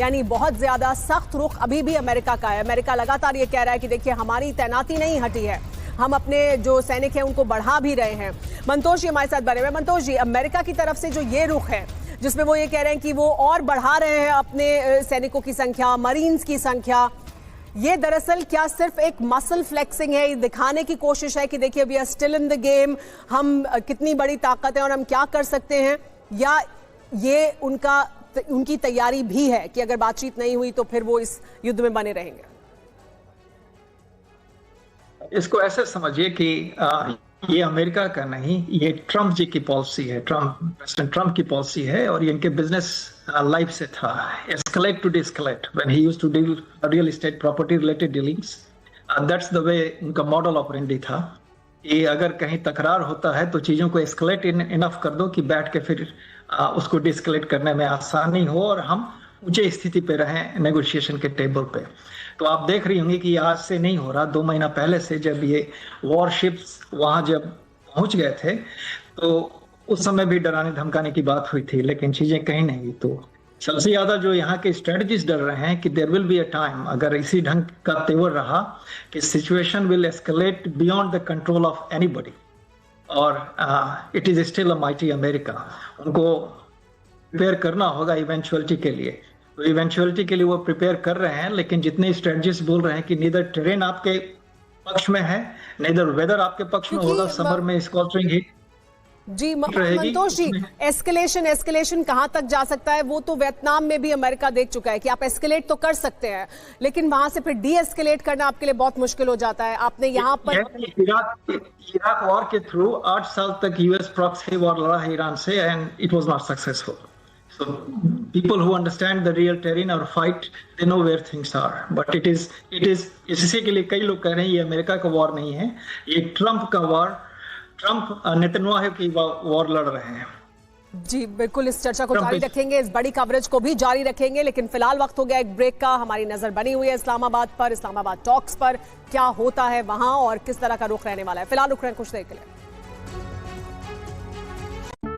यानी बहुत ज्यादा सख्त रुख अभी भी अमेरिका का है। अमेरिका लगातार ये कह रहा है कि देखिए हमारी तैनाती नहीं हटी है, हम अपने जो सैनिक हैं उनको बढ़ा भी रहे हैं। मंतोष जी हमारे साथ बने हुए। मंतोष जी, अमेरिका की तरफ से जो ये रुख है जिसमें वो ये कह रहे हैं कि वो और बढ़ा रहे हैं अपने सैनिकों की संख्या, मरीन्स की संख्या, ये दरअसल क्या सिर्फ एक मसल फ्लेक्सिंग है, दिखाने की कोशिश है कि देखिए we are still in the game, हम कितनी बड़ी ताकत है और हम क्या कर सकते हैं, या ये उनकी तैयारी भी है कि अगर बातचीत नहीं हुई तो फिर वो इस युद्ध में बने रहेंगे? इसको ऐसे समझिए कि ये अमेरिका का नहीं, ये ट्रंप जी की पॉलिसी है, प्रेसिडेंट ट्रंप की पॉलिसी है, और ये इनके बिजनेस लाइफ से था, escalate to deescalate when he used to deal real estate property related dealings. That's the way उनका मॉडल ऑपरेंडी था कि अगर कहीं तकरार होता है तो चीजों को एस्केलेट इनफ कर दो कि बैठ के फिर उसको डिस्केलेट करने में आसानी हो और हम ऊंचे स्थिति पे रहें नेगोशिएशन के टेबल पे। तो आप देख रही होंगी कि आज से नहीं हो रहा, 2 महीना पहले से जब ये वॉरशिप्स वहां जब पहुंच गए थे तो उस समय भी डराने धमकाने की बात हुई थी, लेकिन चीजें कहीं नहीं हुई। तो सबसे ज्यादा जो यहाँ के स्ट्रेटजिस्ट डर रहे हैं कि there will be a time, अगर इसी ढंग का तेवर रहा, कि situation will escalate beyond the control of anybody, और it is still a mighty America. उनको प्रिपेयर करना होगा इवेंचुअलिटी के लिए, तो इवेंचुअलिटी के लिए वो प्रिपेयर कर रहे हैं, लेकिन जितने स्ट्रेटजिस्ट बोल रहे हैं कि नीदर टेरेन आपके पक्ष में है, नीदर वेदर आपके पक्ष में होगा, समर में स्कॉल्चिंग हीट जी। मंतोष जी, एस्केलेशन कहां तक जा सकता है? वो तो वियतनाम में भी अमेरिका देख चुका है कि आप एस्केलेट तो कर सकते हैं, लेकिन वहां से फिर डी एस्केलेट करना आपके लिए बहुत मुश्किल हो जाता है। आपने यहाँ पर इराक वॉर के थ्रू 8 साल तक यूएस प्रॉक्सी वॉर लड़ा है ईरान से, and it was not successful. So people who understand the real terrain or fight, they know where things are. But it is इसी के लिए कई लोग कह रहे हैं ये अमेरिका का वॉर नहीं है, ये ट्रंप का वॉर, ट्रंप नेतन्याहू की वॉर लड़ रहे हैं। जी बिल्कुल, इस चर्चा को जारी रखेंगे, इस बड़ी कवरेज को भी जारी रखेंगे, लेकिन फिलहाल वक्त हो गया एक ब्रेक का। हमारी नजर बनी हुई है इस्लामाबाद पर, इस्लामाबाद टॉक्स पर, क्या होता है वहां और किस तरह का रुख रहने वाला है। फिलहाल रुक रहे हैं कुछ देर के लिए।